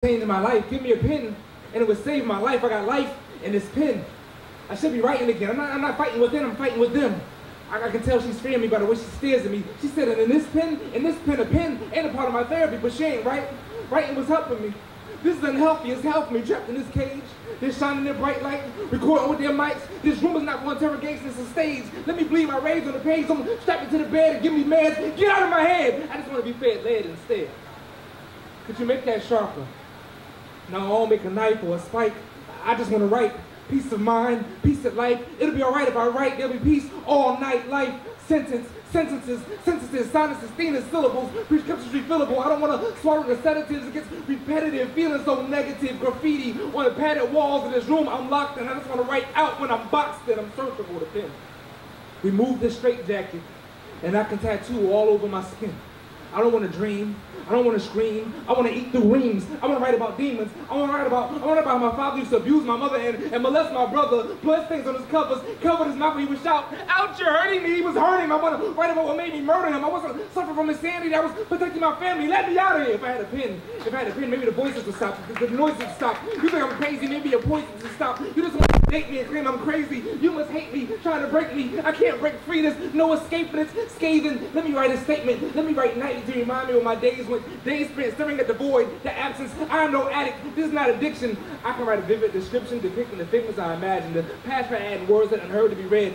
Changing my life. Give me a pen, and it would save my life. I got life in this pen. I should be writing again. I'm not fighting with them. I'm fighting with them. I can tell she's fearing me by the way she stares at me. She said, in this pen, a pen ain't a part of my therapy, but she ain't right. Writing was helping me. This is unhealthy. It's helping me trapped in this cage. They're shining their bright light, recording with their mics. This room is not for interrogation, it's a stage. Let me bleed my rage on the page. Someone strap me to the bed and give me meds. Get out of my head. I just want to be fed lead instead. Could you make that sharper? No, I won't make a knife or a spike. I just want to write. Peace of mind, peace of life. It'll be all right if I write. There'll be peace all night. Life, sentences, sinuses, themes, syllables, prescriptions refillable. I don't want to swallow the sedatives. It gets repetitive, feeling so negative. Graffiti on the padded walls of this room. I'm locked in. I just want to write out when I'm boxed in. I'm searching for the pen. Remove this straitjacket, and I can tattoo all over my skin. I don't want to dream. I don't want to scream. I want to eat through reams. I want to write about demons. I want to write about how my father used to abuse my mother and molest my brother. Blood stains on his covers. Covered his mouth when he would shout, "Ouch, you're hurting me." He was hurting him. I want to write about what made me murder him. I wasn't suffering from insanity. That was protecting my family. Let me out of here. If I had a pen, maybe the voices would stop. The noises would stop. You think I'm crazy? Maybe your poisons would stop. You just want to date me and claim I'm crazy. You must hate me, trying to break me. I can't break free. There's no escaping. It's scathing. Let me write a statement. Let me write nightly to remind me of my days when days spent staring at the void, the absence. I am no addict. This is not addiction. I can write a vivid description depicting the figments I imagine, the past for adding words that unheard to be read.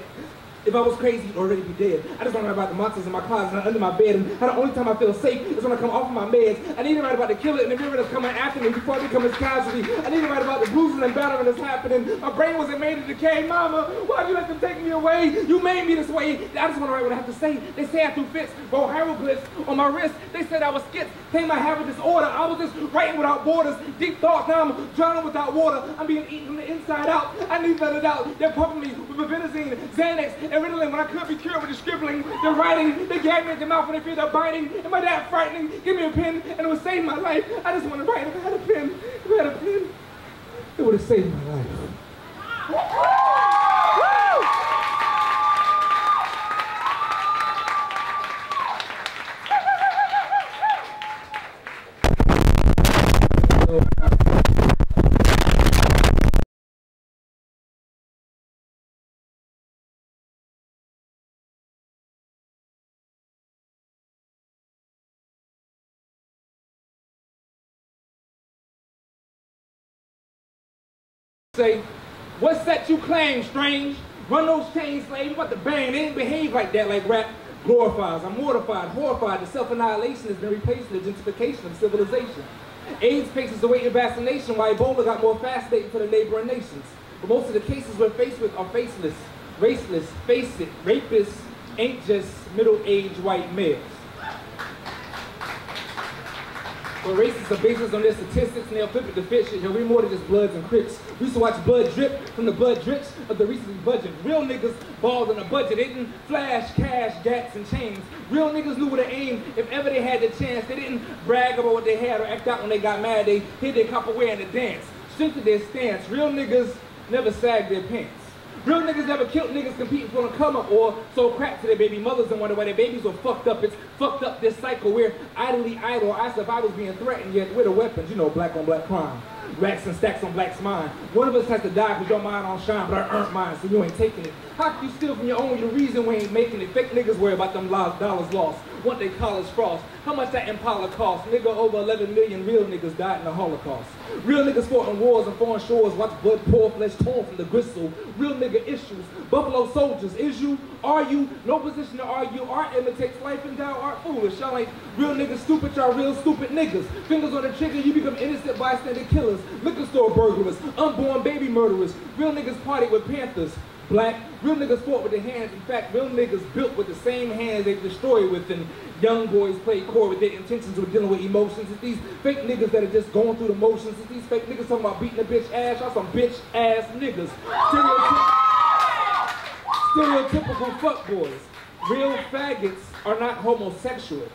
If I was crazy, you'd already be dead. I just want to write about the monsters in my closet and under my bed, and how the only time I feel safe is when I come off of my meds. I need to write about the killer and the mirror that's coming after me before I become his casualty. I need to write about the bruising and battering that's happening. My brain wasn't made to decay. Mama, why'd you let them take me away? You made me this way. I just want to write what I have to say. They say I threw fits, wrote hieroglyphs on my wrist. They said I was skits, claimed I have a disorder. I was just writing without borders. Deep thoughts, now I'm drowning without water. I'm being eaten from the inside out. I need better doubt. They're pumping me with Benazine, Xanax, and Ritalin when I could be cured with the scribbling, the writing. They gag me at the mouth when they feel the biting. And my dad frightening. Give me a pen and it would save my life. I just want to write. If I had a pen, it would have saved my life. Say, what's that you claim, strange? Run those chains, slave. You about to bang. They ain't behave like that, like rap glorifies. I'm mortified, horrified. The self-annihilation has been replaced with the gentrification of civilization. AIDS patients awaiting vaccination, while Ebola got more fascinating for the neighboring nations. But most of the cases we're faced with are faceless, raceless, face it, rapists ain't just middle-aged white males. But racists are based on their statistics and they'll flip it to fit shit. Yo, we more than just Bloods and Crips. We used to watch blood drip from the blood drips of the recently budget. Real niggas balled on a budget. They didn't flash cash, gats, and chains. Real niggas knew where to aim if ever they had the chance. They didn't brag about what they had or act out when they got mad. They hid their Copperware in the dance, strengthened their stance. Real niggas never sagged their pants. Real niggas never killed niggas competing for a come up or sold crack to their baby mothers and wonder why their babies were fucked up. It's fucked up this cycle. We're idly idle. Our survival's being threatened, yet we're the weapons. You know, black on black crime. Racks and stacks on black's mind. One of us has to die because your mind don't shine, but I earned mine, so you ain't taking it. How can you steal from your own? The reason we ain't making it. Fake niggas worry about them dollars lost. Want they college frost. How much that Impala cost? Nigga, over 11 million real niggas died in the Holocaust. Real niggas fought in wars and foreign shores. Watch blood pour, flesh torn from the gristle. Real nigga issues. Buffalo soldiers. Is you? Are you? No position to argue. Art imitates life and thou art foolish. Y'all ain't real niggas stupid. Y'all real stupid niggas. Fingers on the trigger, you become innocent bystander killers. Liquor store burglars. Unborn baby murderers. Real niggas party with Panthers. Black. Real niggas fought with their hands. In fact, real niggas built with the same hands they destroyed with, and young boys play core with their intentions with dealing with emotions. It's these fake niggas that are just going through the motions. It's these fake niggas talking about beating a bitch ass. Y'all some bitch ass niggas. Stereotypical fuckboys. Real faggots are not homosexual.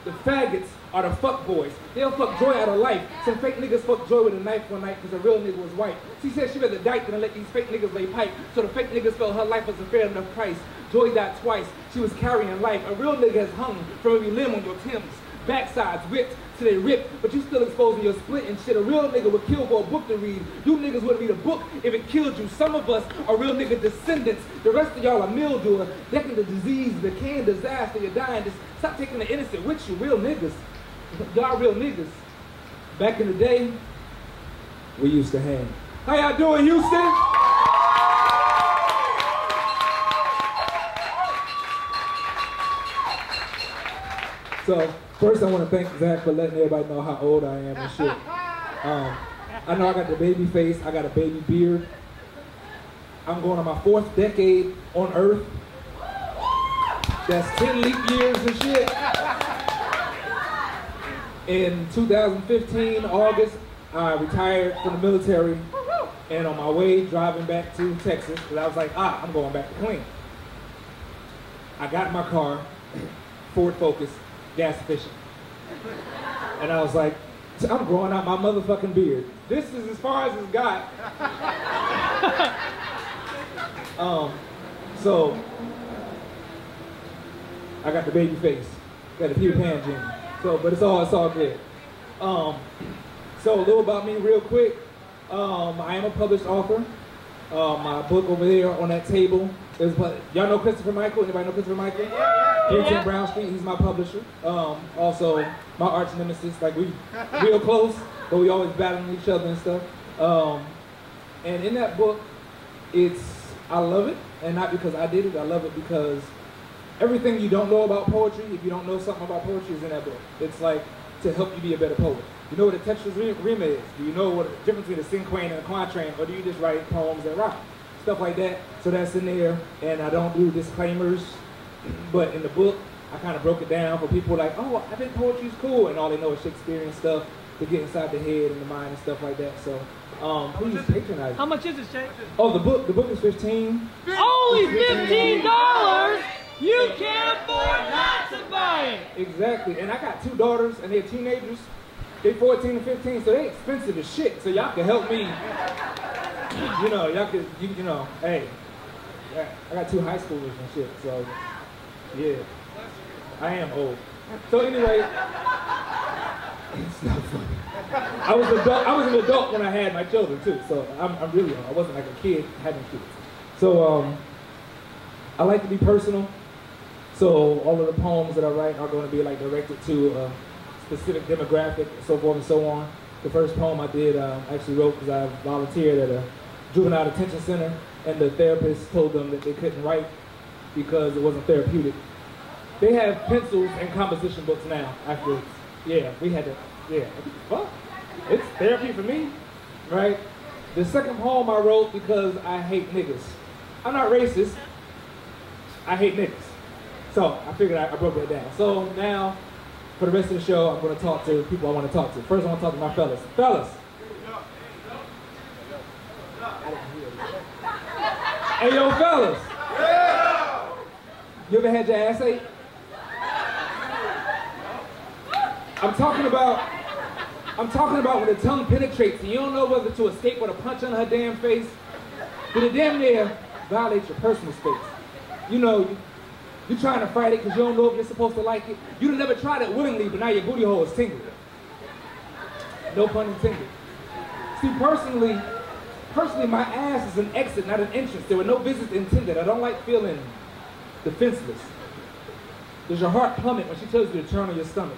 The faggots are the fuck boys. They'll fuck joy out of life. Some fake niggas fuck joy with a knife one night because a real nigga was white. She said she rather die than let these fake niggas lay pipe. So the fake niggas felt her life was a fair enough price. Joy died twice. She was carrying life. A real nigga has hung from every limb on your Timbs. Backsides, whipped, till they rip, but you still exposing your split and shit. A real nigga would kill for a book to read. You niggas wouldn't read a book if it killed you. Some of us are real nigga descendants. The rest of y'all are mildew, decking the disease, the can disaster, you're dying. Just stop taking the innocent with you, real niggas. Y'all real niggas. Back in the day, we used to hang. How y'all doing, Houston? So, first I want to thank Zach for letting everybody know how old I am and shit. I know I got the baby face, I got a baby beard. I'm going on my 4th decade on Earth. That's 10 leap years and shit. In 2015, August, I retired from the military, and on my way driving back to Texas, because I was like, I'm going back to clean. I got in my car, Ford Focus, gas efficient. And I was like, I'm growing out my motherfucking beard. This is as far as it's got. So, I got the baby face, got the Peter Pan gene. So, but it's all good. So a little about me real quick. I am a published author. My book over there on that table is, y'all know Christopher Michael? Anybody know Christopher Michael? Yeah. 10 Brown Street, he's my publisher. Also, my arch nemesis, like we real close, but we always battling each other and stuff. And in that book, I love it, and not because I did it, I love it because everything you don't know about poetry, if you don't know something about poetry, is in that book. It's like to help you be a better poet. You know what a textual rima is? Do you know what the difference between a cinquain and a quatrain, or do you just write poems that rhyme? Stuff like that. So that's in there, and I don't do disclaimers, but in the book, I kind of broke it down for people like, oh, I think poetry's cool, and all they know is Shakespearean stuff to get inside the head and the mind and stuff like that. So please patronize. How much is it, Shay? Oh, the book is $15. Only $15? You can't afford not to buy it. Exactly, and I got 2 daughters, and they're teenagers. They're 14 and 15, so they expensive as shit. So y'all can help me. You know, y'all can, you know, hey, I got 2 high schoolers and shit. So yeah, I am old. So anyway, it's not funny. I was an adult when I had my children too. So I'm really old. I wasn't like a kid having kids. So I like to be personal. So all of the poems that I write are going to be like directed to a specific demographic, so forth and so on. The first poem I did, actually wrote because I volunteered at a juvenile detention center, and the therapist told them that they couldn't write because it wasn't therapeutic. They have pencils and composition books now. After, we had to, fuck, it's therapy for me, right? The second poem I wrote because I hate niggas. I'm not racist. I hate niggas. So I figured I broke that down. So now, for the rest of the show, I'm going to talk to people I want to talk to. First, I want to talk to my fellas. Fellas. Hey, yo, fellas. You ever had your ass ate? I'm talking about when the tongue penetrates and you don't know whether to escape with a punch on her damn face. But it damn near violates your personal space. You know, you're trying to fight it because you don't know if you're supposed to like it. You've never tried it willingly, but now your booty hole is tingling. No pun intended. See, personally, my ass is an exit, not an entrance. There were no visits intended. I don't like feeling defenseless. Does your heart plummet when she tells you to turn on your stomach?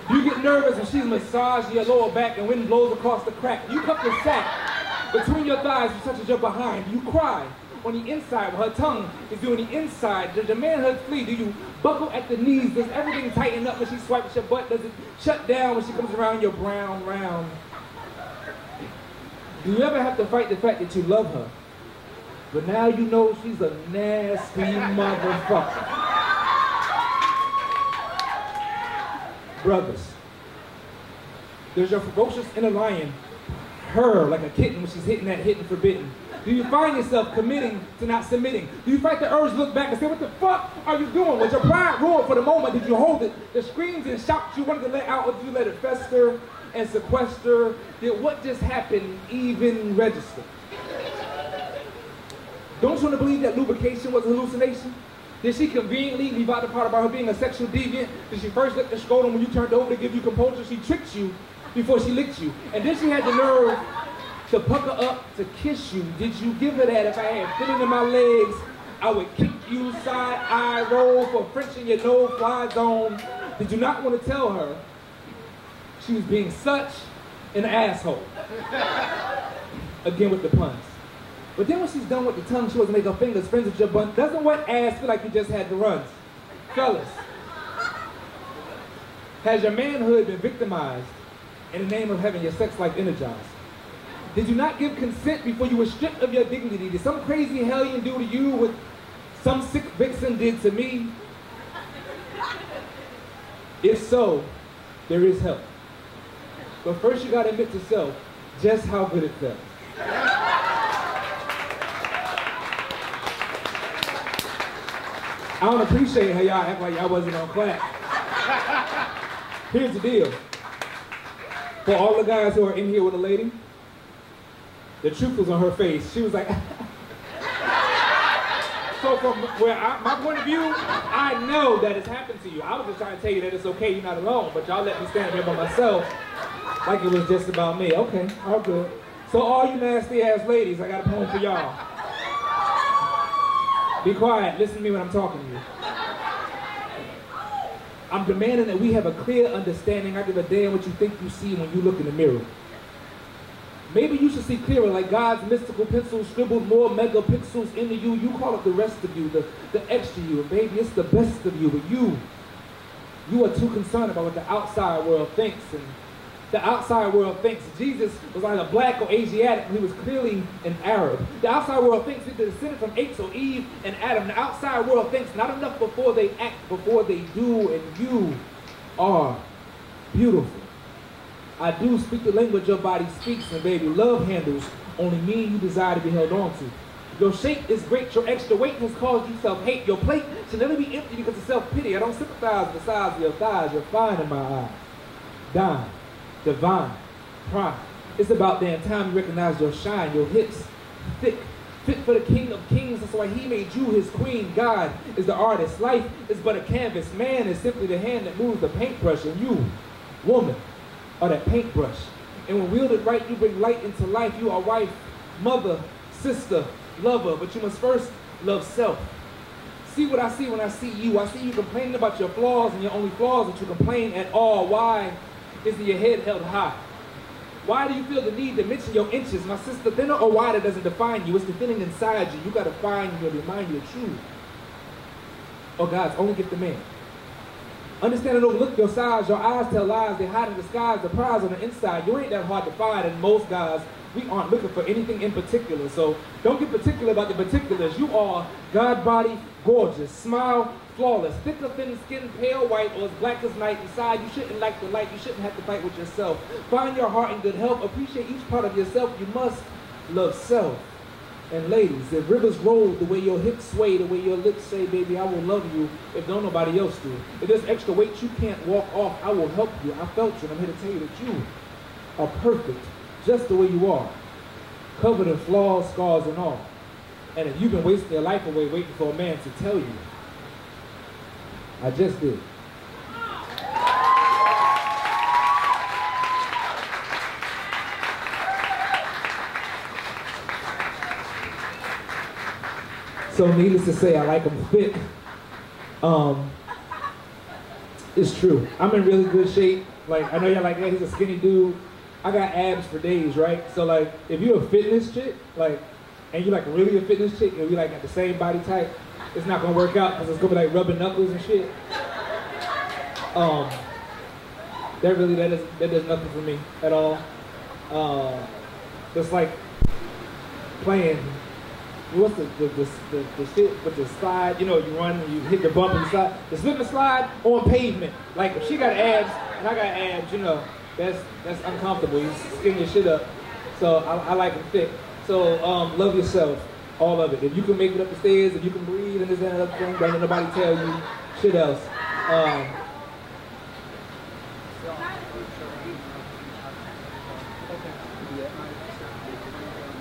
Do you get nervous when she's massaging your lower back and wind blows across the crack? You cup your sack between your thighs and touches your behind. You cry on the inside while her tongue is doing the inside. Does your manhood flee? Do you buckle at the knees? Does everything tighten up when she swipes your butt? Does it shut down when she comes around your brown round? Do you ever have to fight the fact that you love her, but now you know she's a nasty motherfucker? Brothers, does your ferocious inner lion purr like a kitten when she's hitting that hidden forbidden? Do you find yourself committing to not submitting? Do you fight the urge to look back and say, what the fuck are you doing? Was your pride ruined for the moment? Did you hold it? The screams and shouts you wanted to let out, or did you let it fester and sequester? Did what just happened even register? Don't you want to believe that lubrication was a hallucination? Did she conveniently leave out the part about her being a sexual deviant? Did she first lick the scrotum when you turned over to give you composure? She tricked you before she licked you. And then she had the nerve to pucker up to kiss you. Did you give her that? If I had feeling in my legs, I would kick you side eye roll for French in your no-fly zone. Did you not want to tell her she was being such an asshole? Again with the puns. But then when she's done with the tongue, she wants to make her fingers friends with your butt. Doesn't wet ass feel like you just had the runs? Fellas, has your manhood been victimized in the name of having your sex life energized? Did you not give consent before you were stripped of your dignity? Did some crazy hellion do to you what some sick vixen did to me? If so, there is help. But first you gotta admit to self just how good it felt. I don't appreciate how y'all act like y'all wasn't on clap. Here's the deal. For all the guys who are in here with a lady, the truth was on her face. She was like, so from where my point of view, I know that it's happened to you. I was just trying to tell you that it's okay, you're not alone, but y'all let me stand here by myself like it was just about me. Okay, all good. So all you nasty ass ladies, I got a poem for y'all. Be quiet, listen to me when I'm talking to you. I'm demanding that we have a clear understanding. I give a damn what you think you see when you look in the mirror. Maybe you should see clearer, like God's mystical pencil scribbled more megapixels into you. You call it the rest of you, the extra you. And baby, it's the best of you, but you are too concerned about what the outside world thinks. And the outside world thinks Jesus was either black or Asiatic, and he was clearly an Arab. The outside world thinks he's descended from apes or Eve and Adam. The outside world thinks not enough before they act, before they do, and you are beautiful. I do speak the language your body speaks, and baby, love handles only mean you desire to be held on to. Your shape is great, your extra weight has caused you self-hate. Your plate should never be empty because of self-pity. I don't sympathize with the size of your thighs, you're fine in my eyes. Dime, divine, prime. It's about damn time you recognize your shine, your hips, thick, fit for the King of Kings. That's why he made you his queen. God is the artist. Life is but a canvas. Man is simply the hand that moves the paintbrush, and you, woman, are that paintbrush. And when wielded right, you bring light into life. You are wife, mother, sister, lover, but you must first love self. See what I see when I see you. I see you complaining about your flaws, and your only flaws that you complain at all. Why isn't your head held high? Why do you feel the need to mention your inches? My sister, thinner or wider doesn't define you. It's the feeling inside you. You got to find you and remind you of truth. Or God's only gift to man. Understand and overlook your size. Your eyes tell lies. They hide in disguise. The prize on the inside. You ain't that hard to find, and most guys, we aren't looking for anything in particular. So don't get particular about the particulars. You are God body, gorgeous, smile, flawless, thick or thin skin, pale white, or as black as night. Inside, you shouldn't like the light. You shouldn't have to fight with yourself. Find your heart in good health. Appreciate each part of yourself. You must love self. And ladies, if rivers roll the way your hips sway, the way your lips say, baby, I will love you if don't nobody else do. If there's extra weight you can't walk off, I will help you. I felt you, and I'm here to tell you that you are perfect just the way you are, covered in flaws, scars, and all. And if you've been wasting your life away waiting for a man to tell you, I just did. So needless to say, I like them thick. It's true. I'm in really good shape. Like, I know y'all like, yeah, he's a skinny dude. I got abs for days, right? So like, if you're a fitness chick, like, and you like really a fitness chick, and we like at the same body type, it's not gonna work out because it's gonna be like rubbing knuckles and shit. That does nothing for me at all. It's like playing. What's the shit with the slide? You know, you run and you hit the bump and slide. The slip and slide on pavement. Like if she got abs and I got abs, you know, that's uncomfortable. You skin your shit up. So I like them thick. So love yourself, all of it. If you can make it up the stairs, if you can breathe and this and that other thing, don't let nobody tell you shit else.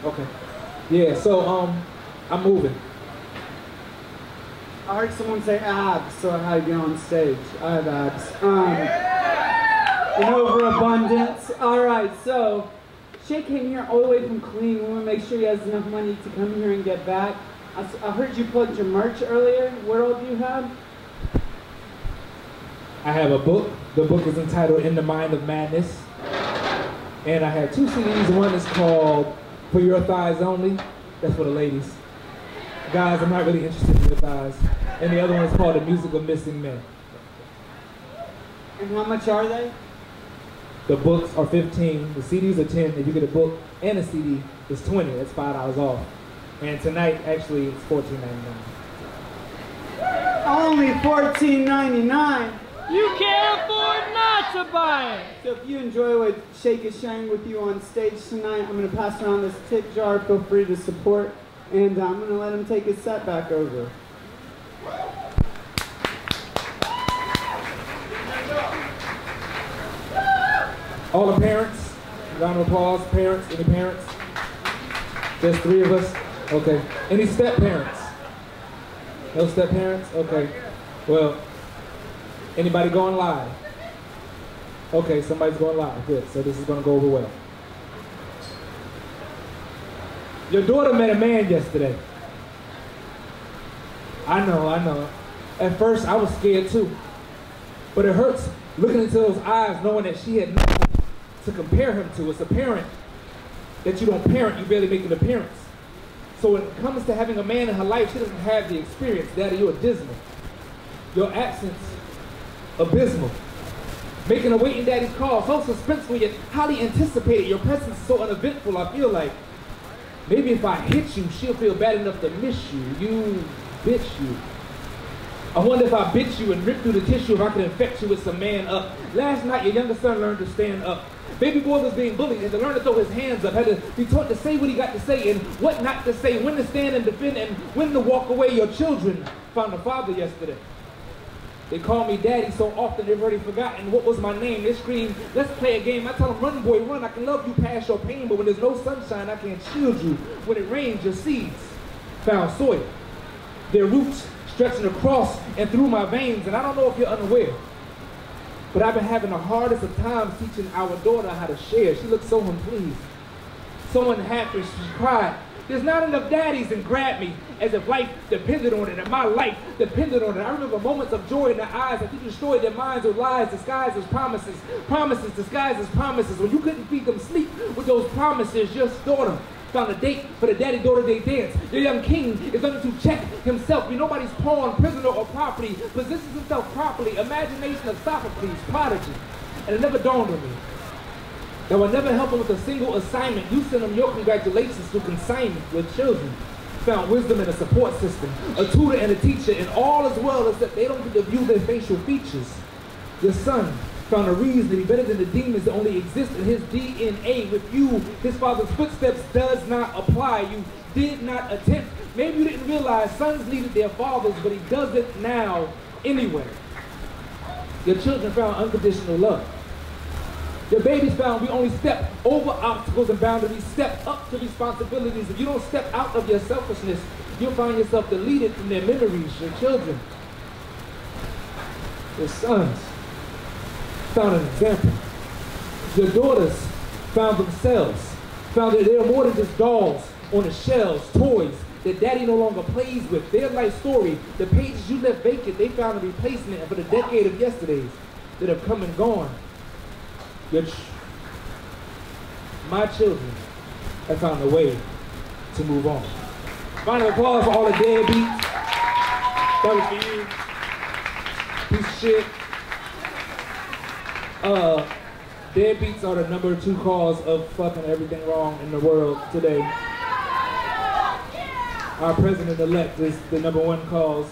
Okay. Yeah. So I'm moving. I heard someone say abs, so I had to get on stage. I have abs. In overabundance. Alright, so Shay came here all the way from Killeen. We want to make sure he has enough money to come here and get back. I heard you plugged your merch earlier. What all do you have? I have a book. The book is entitled In the Mind of Madness. And I have 2 CDs. One is called For Your Thighs Only. That's for the ladies. Guys, I'm not really interested in your thighs. And the other one is called The Music of Missing Men. And how much are they? The books are 15. The CDs are 10. If you get a book and a CD, it's 20. That's $5 off. And tonight, actually, it's $14.99. Only $14.99. You can't afford not to buy it. So if you enjoy what Shake is sharing with you on stage tonight, I'm going to pass around this tip jar. Feel free to support. And I'm going to let him take his set back over. All the parents, round of applause. Parents, any parents? There's 3 of us? Okay. Any step parents? No step parents? Okay. Well, anybody going live? Okay, somebody's going live. Good. So this is going to go over well. Your daughter met a man yesterday. I know. At first, I was scared too. But it hurts looking into those eyes, knowing that she had nothing to compare him to. It's apparent that you don't parent, you barely make an appearance. So when it comes to having a man in her life, she doesn't have the experience. Daddy, you're dismal. Your absence, abysmal. Making a waiting daddy's call, so suspenseful yet highly anticipated. Your presence is so uneventful, I feel like maybe if I hit you, she'll feel bad enough to miss you. You bitch you. I wonder if I bit you and ripped through the tissue, if I could infect you with some man up. Last night, your younger son learned to stand up. Baby boy was being bullied, had to learn to throw his hands up, had to be taught to say what he got to say and what not to say, when to stand and defend and when to walk away. Your children found a father yesterday. They call me daddy so often they've already forgotten what was my name. They scream, let's play a game. I tell them, run boy, run. I can love you past your pain, but when there's no sunshine, I can't shield you. When it rains, your seeds found soil. Their roots stretching across and through my veins, and I don't know if you're unaware, but I've been having the hardest of times teaching our daughter how to share. She looked so unpleased, so unhappy. She cried, there's not enough daddies, and grabbed me as if life depended on it, and my life depended on it. I remember moments of joy in their eyes that you destroyed their minds with lies disguised as promises, promises disguised as promises. When you couldn't feed them sleep with those promises, your daughter found a date for the daddy-daughter day dance. Your young king is learning to check himself. Be nobody's pawn, prisoner, or property. Positions himself properly. Imagination of Sophocles, prodigy. And it never dawned on me that would never help him with a single assignment. You send him your congratulations to consignment. Your children found wisdom in a support system, a tutor and a teacher, and all as well, except they don't get to view their facial features. Your son found a reason to be better than the demons that only exist in his DNA. With you, his father's footsteps does not apply. You did not attempt. Maybe you didn't realize sons needed their fathers, but he does it now anyway. Your children found unconditional love. Your babies found we only step over obstacles and boundaries, step up to responsibilities. If you don't step out of your selfishness, you'll find yourself deleted from their memories. Your children, your sons, found an example. Your daughters found themselves, found that they are more than just dolls on the shelves, toys that daddy no longer plays with. Their life story, the pages you left vacant, they found a replacement for the decade of yesterdays that have come and gone. My children have found a way to move on. Round of applause for all the deadbeats. That was for you. Piece of shit. Deadbeats are the #2 cause of fucking everything wrong in the world today. Our president-elect is the #1 cause.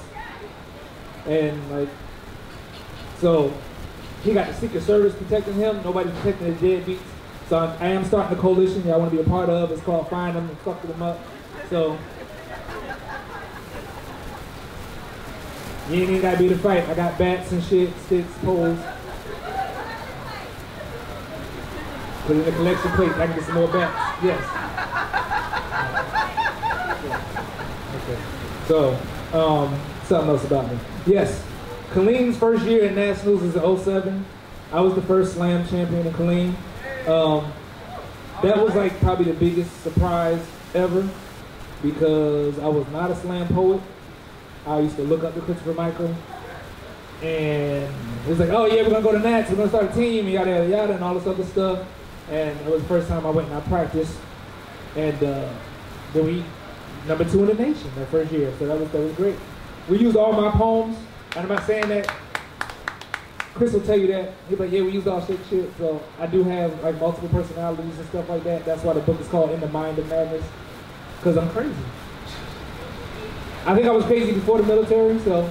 And like, so he got the Secret Service protecting him. Nobody protecting the deadbeats. So I am starting a coalition y'all want to be a part of. It's called Find Them and Fuck Them Up. So you ain't even gotta be the fight. I got bats and shit, sticks, poles. Put it in the collection plate. I can get some more bats. Yes. Okay. So something else about me. Yes, Killing's first year at Nationals is in '07. I was the first slam champion in Killeen. That was like probably the biggest surprise ever because I was not a slam poet. I used to look up to Christopher Michael. And it was like, oh yeah, we're gonna go to Nats, we're gonna start a team, and yada yada yada, and all this other stuff. And it was the first time I went and I practiced. And then we #2 in the nation that first year, so that was great. We used all my poems, and I'm not saying that. Chris will tell you that. He'll be like, yeah, we used all shit. So I do have like multiple personalities and stuff like that. That's why the book is called In the Mind of Madness, because I'm crazy. I think I was crazy before the military, so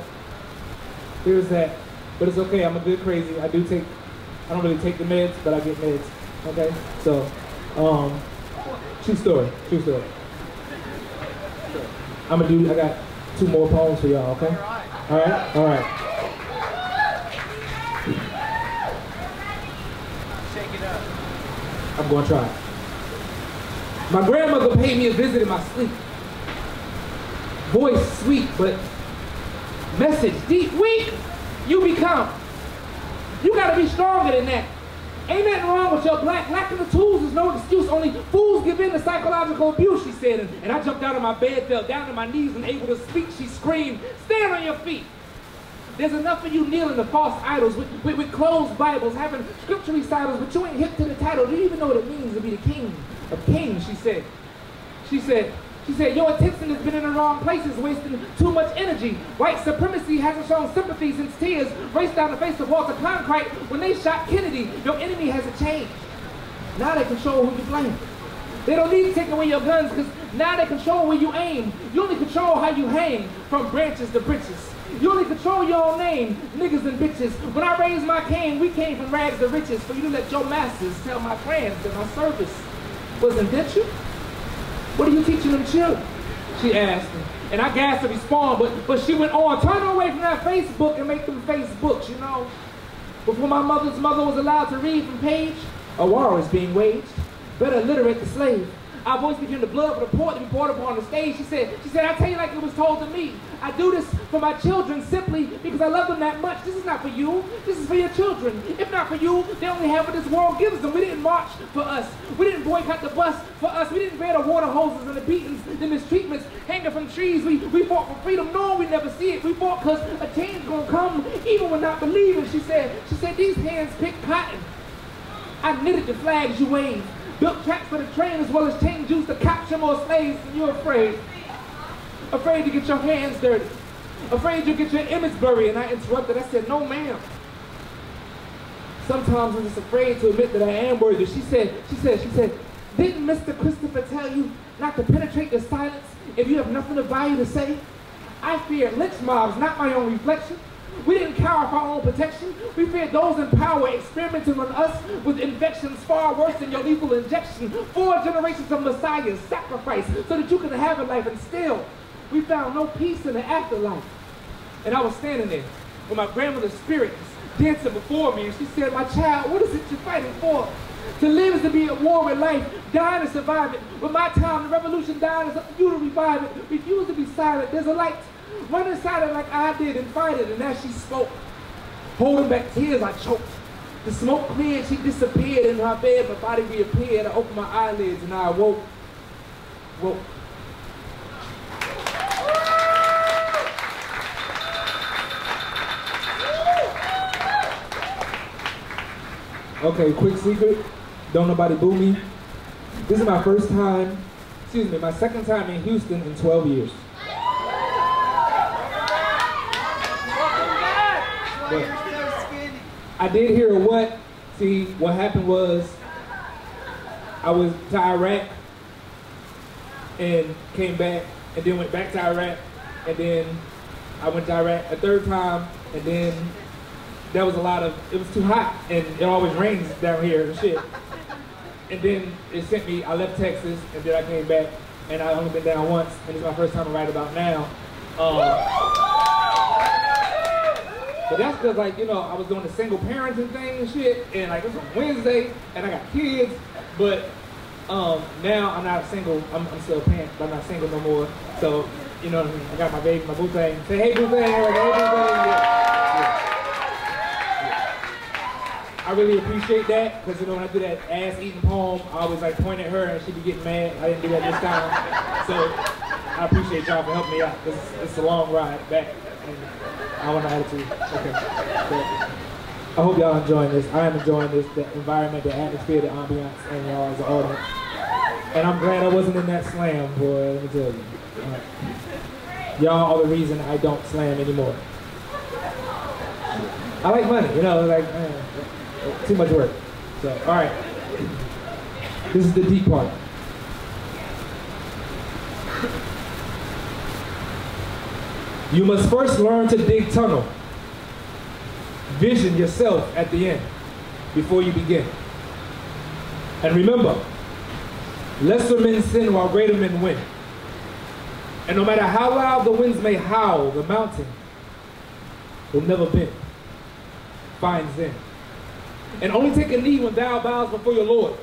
there's that. But it's okay, I'm a good crazy. I don't really take the meds, but I get meds. Okay? So, true story. I got 2 more poems for y'all, okay? All right. Shake it up. I'm gonna try. My grandmother paid me a visit in my sleep. Voice sweet, but message deep. Weak, you become. You gotta be stronger than that. Ain't nothing wrong with your black. Lacking the tools is no excuse. Only fools give in to psychological abuse, she said. And I jumped out of my bed, fell down to my knees, and able to speak, she screamed, stand on your feet. There's enough of you kneeling to false idols with closed Bibles, having scripture recitals, but you ain't hip to the title. Do you even know what it means to be the king of kings, she said. She said, your attention has been in the wrong places, wasting too much energy. White supremacy hasn't shown sympathy since tears raced down the face of Walter Cronkite when they shot Kennedy. Your enemy hasn't changed. Now they control who you blame. They don't need to take away your guns because now they control where you aim. You only control how you hang from branches to britches. You only control your own name, niggas and bitches. When I raised my cane, we came from rags to riches. For you to let your masters tell my clans that my service wasn't that you? What are you teaching them children? She asked me. And I gasped to respond, but she went on, turn away from that Facebook and make them Facebooks, you know. Before my mother's mother was allowed to read from page, a war is being waged. Better literate the slave. Our voice became the blood for the poor to be brought upon the stage. She said, I tell you like it was told to me. I do this for my children simply because I love them that much. This is not for you. This is for your children. If not for you, they only have what this world gives them. We didn't march for us. We didn't boycott the bus for us. We didn't bear the water hoses and the beatings, the mistreatments, hanging from trees. We fought for freedom, knowing we never see it. We fought because a change gonna come, even when not believing. She said, these hands pick cotton. I knitted the flags you wave. Built tracks for the train as well as chain juice to capture more slaves, and you're afraid. Afraid to get your hands dirty. Afraid you'll get your image buried. And I interrupted. I said, no ma'am. Sometimes I'm just afraid to admit that I am worthy. She said, didn't Mr. Christopher tell you not to penetrate the silence if you have nothing of value to say? I fear lynch mobs, not my own reflection. We didn't cower for our own protection. We feared those in power experimenting on us with infections far worse than your lethal injection. 4 generations of messiahs sacrificed so that you could have a life, and still, we found no peace in the afterlife. And I was standing there with my grandmother's spirit dancing before me, and she said, my child, what is it you're fighting for? To live is to be at war with life, dying to survive it. With my time, the revolution died, it's up to you to revive it. Refuse to be silent, there's a light. Run inside it like I did and fight it. And as she spoke, holding back tears, I choked. The smoke cleared, she disappeared in her bed, my body reappeared. I opened my eyelids and I awoke. Okay, quick secret. Don't nobody boo me. This is my my second time in Houston in 12 years. I did hear what. See, what happened was I was to Iraq and came back and then went back to Iraq and then I went to Iraq a third time and then there was it was too hot and it always rains down here and shit. And then it sent me, I left Texas and then I came back and I only been down once and it's my first time to write about now. But that's because, like, you know, I was doing the single parenting thing and shit, and like, it's on Wednesday, and I got kids, but Now I'm not single. I'm still paying, but I'm not single no more. So, you know what I mean? I got my baby, my boo thing. Say, hey, boo thing. Hey, boo thing. Yeah. I really appreciate that, because, you know, when I do that ass-eating poem, I always, like, point at her, and she'd be getting mad. I didn't do that this time. So, I appreciate y'all for helping me out, because it's a long ride back, and I want no attitude. Okay. So, I hope y'all enjoying this. I am enjoying this, the environment, the atmosphere, the ambiance, and y'all as an audience. And I'm glad I wasn't in that slam, boy, let me tell you. Y'all are the reason I don't slam anymore. I like money, you know, like, too much work. So, all right. This is the deep part. You must first learn to dig tunnel. Vision yourself at the end before you begin. And remember, lesser men sin while greater men win. And no matter how loud the winds may howl, the mountain will never bend. Finds in. And only take a knee when thou bows before your Lord.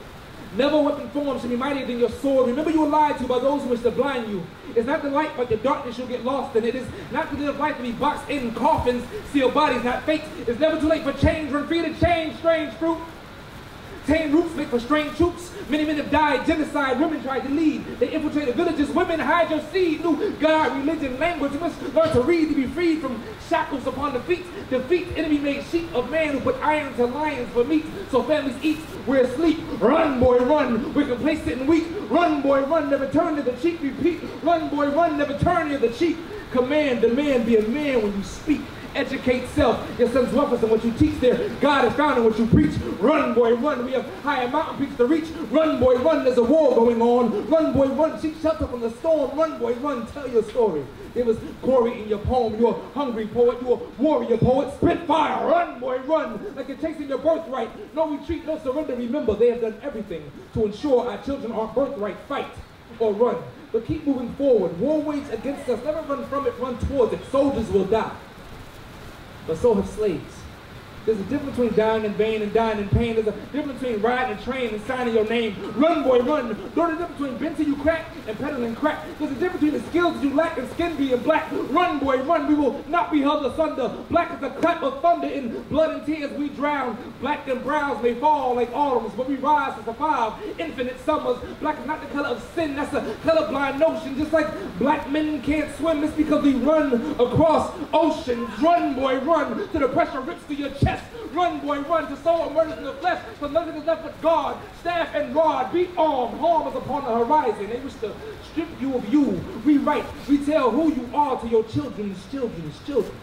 Never weapon formed shall be mightier than your sword. Remember you were lied to by those who wish to blind you. It's not the light but the darkness you'll get lost in. It is not to live life to be boxed in coffins, seal bodies, not fakes. It's never too late for change. Run free to change, strange fruit. Tame roots make for strange troops. Many men have died, genocide, women tried to lead. They infiltrated villages, women hide your seed. New God, religion, language. You must learn to read to be freed from shackles upon the feet. Defeat enemy-made sheep of man who put iron to lions for meat. So families eat, we're asleep. Run, boy, run. We're complacent and weak. Run, boy, run. Never turn to the cheek. Repeat. Run, boy, run. Never turn near the cheek. Command, demand, be a man when you speak. Educate self. Your son's weapons and what you teach there. God is found in what you preach. Run, boy, run. We have higher mountain peaks to reach. Run, boy, run. There's a war going on. Run, boy, run. Seek shelter from the storm. Run, boy, run. Tell your story. There was glory in your poem. You're a hungry poet. You're a warrior poet. Spit fire. Run, boy, run. Like you're chasing your birthright. No retreat, no surrender. Remember, they have done everything to ensure our children are birthright. Fight or run. But keep moving forward. War waits against us. Never run from it. Run towards it. Soldiers will die. But so have slaves. There's a difference between dying in vain and dying in pain. There's a difference between riding a train and signing your name. Run, boy, run. There's a difference between bent till you crack and peddling crack. There's a difference between the skills that you lack and skin being black. Run, boy, run. We will not be held asunder. Black as a clap of thunder. In blood and tears we drown. Black and browns may fall like autumns, but we rise to survive infinite summers. Black is not the color of sin. That's a colorblind notion. Just like black men can't swim, it's because we run across oceans. Run, boy, run. Till the pressure rips through your chest. Run, boy, run, to soul and murders in the flesh, for nothing is left but God, staff and rod, be armed, harm is upon the horizon. They wish to strip you of you, rewrite, retell who you are to your children's children's children.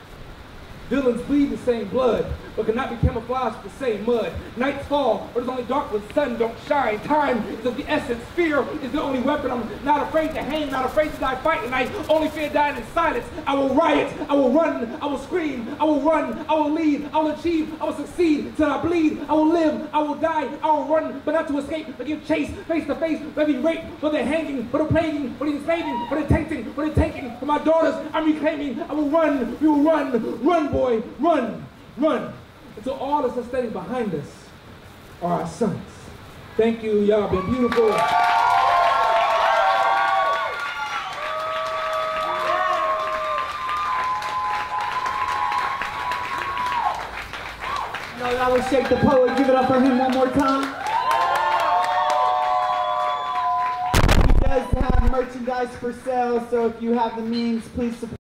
Villains bleed the same blood, but cannot be camouflaged with the same mud. Nights fall, but it's only dark when the sun don't shine. Time is of the essence. Fear is the only weapon. I'm not afraid to hang, not afraid to die fighting. I only fear dying in silence. I will riot, I will run, I will scream, I will run, I will lead, I will achieve, I will succeed till I bleed. I will live, I will die, I will run, but not to escape, but give chase, face to face, for every rape, for the hanging, for the plaguing, for the enslaving, for the tainting, for the taking, for my daughters I'm reclaiming. I will run, we will run, boy, run, run. Until all that's standing behind us are our sons. Thank you, y'all been beautiful. Y'all will shake the poet. Give it up for him one more time. He does have merchandise for sale, so if you have the means, please support.